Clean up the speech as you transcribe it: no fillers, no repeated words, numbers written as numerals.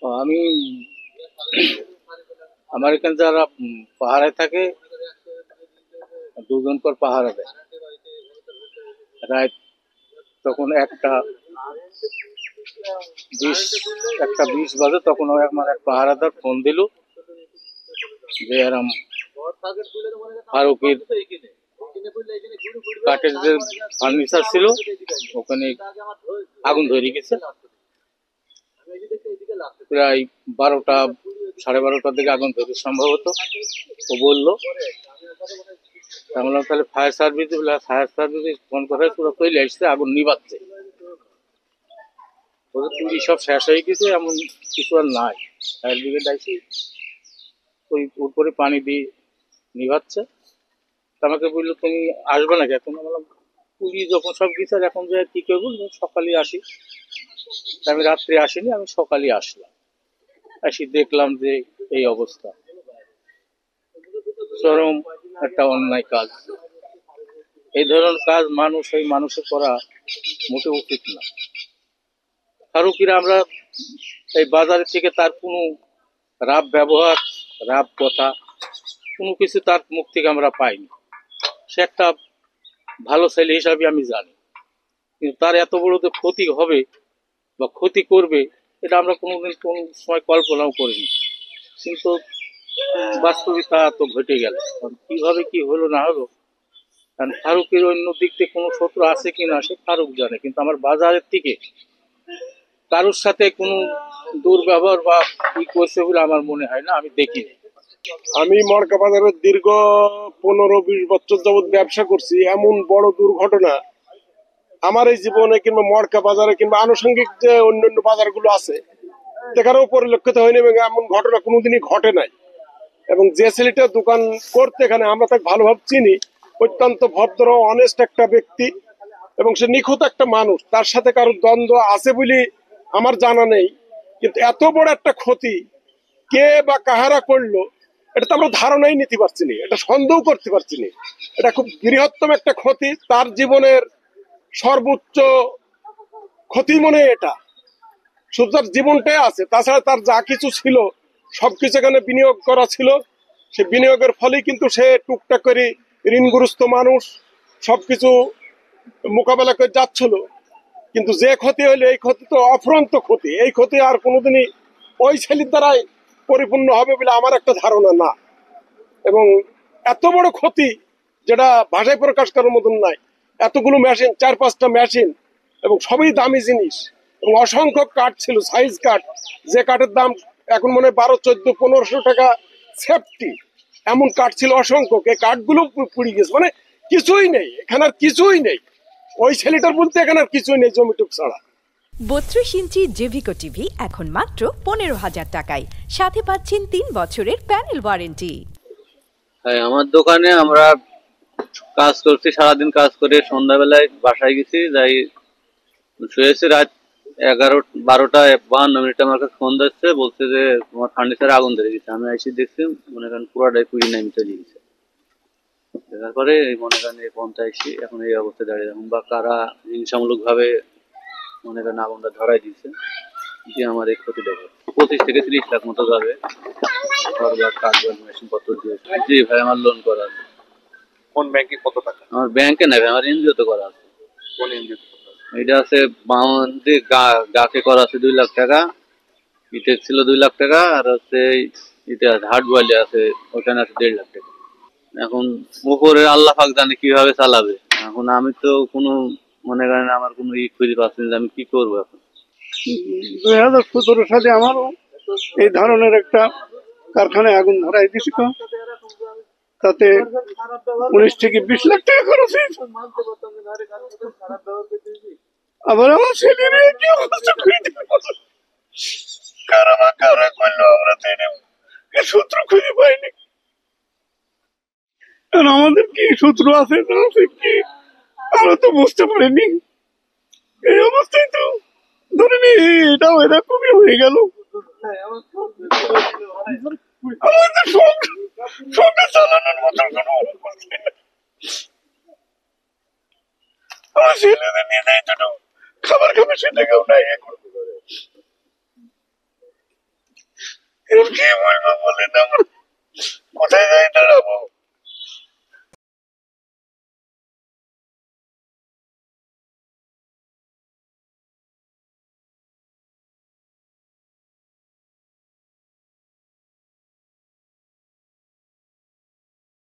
আমি আমার এখানে যারা পাহাড়ে থাকে, দুজন পর পাহারা দেয়। রাত তখন 1:20 বাজে, তখন ওই আমার এক পাহারাদার ফোন দিল যে এরম ফারুকের কাঠের যে ফার্নিচার ছিল ওখানে আগুন ধরে গেছে। প্রায় 12টা, 12:30টার দিকে আগুন ধরে সম্ভবত। ও বললো, বললাম তাহলে fire service, fire service phone করে পুরো চলে আসছে, আগুন নিবাচ্ছে। ওদের পুরি সব শেষ হয়ে গেছে, এমন কিছু আর নাই। ফায়ার ব্রিগেড আইসি ওই উপরে পানি দিয়ে নিভাচ্ছে। আমাকে বললো তুমি আসবে নাকি এখন? বললাম পুরি যখন সব কিছু আর এখন যে কি করবো, সকালে আসি। আমি রাত্রে আসিনি, আমি সকালে আসলাম। আসি দেখলাম যে এই অবস্থা। চরম একটা অন্যায় কাজ। এই ধরনের কাজ এই মানুষের করা মোটে উচিত না। ফারুকিরা আমরা এই বাজারের থেকে তার কোনো রাব ব্যবহার, রাব কথা, কোনো কিছু তার মুখ থেকে আমরা পাইনি। সে একটা ভালো ছেলে হিসাবে আমি জানি, কিন্তু তার এত বড় যে ক্ষতি হবে বা ক্ষতি করবে, এটা আমরা কোনোদিন কোন সময় কল্পনাও করিনি। কিন্তু বাস্তবে তা তো ঘটে গেল। কিভাবে কি হলো না হলো, কারণ ফারুকের অন্য দিক থেকে কোনো শত্রু আছে কিনা সে ফারুক জানে, কিন্তু আমার বাজারের থেকে কারোর সাথে কোনো দুর্ব্যবহার বা কি করছে বলে আমার মনে হয় না, আমি দেখিনি। আমি মড়কা বাজারে দীর্ঘ 15-20 বছর যাবৎ ব্যবসা করছি। এমন বড় দুর্ঘটনা আমার এই জীবনে কিংবা মড়কা বাজারে কিংবা আনুষঙ্গিক যে অন্যান্য বাজারগুলো আছে সেখানেও পরিলক্ষিত হয়নি, এবং এমন ঘটনা কোনোদিনই ঘটে নাই। এবং যে ছেলেটা দোকান করতে এখানে, আমরা তাকে ভালোভাবে চিনি, অত্যন্ত ভদ্র অনেস্ট একটা ব্যক্তি এবং সে নিখুঁত একটা মানুষ। তার সাথে কারো দ্বন্দ্ব আছে বলে আমার জানা নেই, কিন্তু এত বড় একটা ক্ষতি কে বা কাহারা করলো এটা তো আমরা ধারণাই নিতে পারছি না, এটা সন্দেহ করতে পারছি না। এটা খুব বৃহত্তম একটা ক্ষতি, তার জীবনের সর্বোচ্চ ক্ষতি মনে হয় এটা। শুধু তার জীবনটাই আছে, তাছাড়া তার যা কিছু ছিল সবকিছু এখানে বিনিয়োগ করা ছিল। সে বিনিয়োগের ফলেই কিন্তু সে টুকটাক করে ঋণগ্রস্ত মানুষ সবকিছু মোকাবেলা করে যাচ্ছিল। কিন্তু যে ক্ষতি হইলো, এই ক্ষতি তো অফুরন্ত ক্ষতি। এই ক্ষতি আর কোনোদিনই ওই ছেলের দ্বারাই পরিপূর্ণ হবে বলে আমার একটা ধারণা না। এবং এত বড় ক্ষতি যেটা ভাষায় প্রকাশ করার মতন নাই। এতগুলো মেশিন, 4-5টা মেশিন, এবং সবই দামি জিনিস, এবং অসংখ্য কাঠ ছিল, সাইজ কাঠ, যে কাঠের দাম এখন মনে হয় 12, 14, 1500 টাকা সেফটি। এমন কাঠ ছিল অসংখ্য, এই কাঠগুলো পুড়ে গেছে, মানে কিছুই নেই এখানে, আর কিছুই নেই। ওই ছেলেটার বলতে এখানে আর কিছুই নেই জমিটুক ছাড়া। 32 ইঞ্চি জেভিকো টিভি এখন মাত্র 15,000 টাকায়, সাথে পাচ্ছেন 3 বছরের প্যানেল ওয়ারেন্টি। হ্যাঁ, আমার দোকানে আমরা কাজ করছি, সারাদিন কাজ করে সন্ধ্যাবেলায় বাসায় গেছি, যাই শুয়েছি রাত 11-12টা 52 মিনিটে আমার কাছে ফোন দিচ্ছে, বলছে যে তোমার ফার্নিচারে আগুন ধরে গেছে। আমি এসে দেখছি মনে করেন পুরাটাই পুড়ি নামি চলে গেছে। দেখার পরে মনে করেন এই পর্যায়ে এসে এখন এই অবস্থায় দাঁড়িয়ে, এখন বা কারা হিংসামূলক ভাবে মনে করেন আগুনটা ধরাই দিয়েছে, যে আমার এই ক্ষতি দেখো 25 থেকে 30 লাখ মতো যাবে। মেশিন পত্র দিয়েছে। জি ভাই, আমার লোন করা আছে। কোন ব্যাংকে কত টাকা? আমার ব্যাংকে নাই ভাই, আমার এনজিও তে করা আছে। কোন এনজিও? এটা আছে বামন্দি গাকে করা আছে 2 লাখ টাকা, ইটেক ছিল 2 লাখ টাকা, আর হচ্ছে এটা হাট বয়ালি আছে, ওখানে আছে 1.5 লাখ টাকা। এখন উপরে আল্লাহ পাক জানে কিভাবে চালাবে। এখন আমি তো কোনো মনে করেন আমার কোনো খুঁজে পাচ্ছি না, আমি কি করবো এখন। 2017 সালে আমারও এই ধরনের একটা কারখানায় আগুন ধরাই দিয়েছিল, তাতে 19 থেকে 20 লাখ টাকা খরচ হয়েছে। আবার আমার ছেলের কি অবস্থা কারা বা কারা করলো, আমরা তো এটা সূত্র খুঁজে পাইনি। আমাদের কি সূত্র আছে না আছে কি আমরা তো বুঝতে পারিনি। এই অবস্থায় তো ধরে নি এটাও এরকমই হয়ে গেল। আমাদের সংসার চালানোর মতন কোনো অবস্থা নেই। আমার ছেলেদের নিয়ে যাই দুটো খাবার খাবে, সেটাকেও নাই এখন। কি বলবো বলেন আমার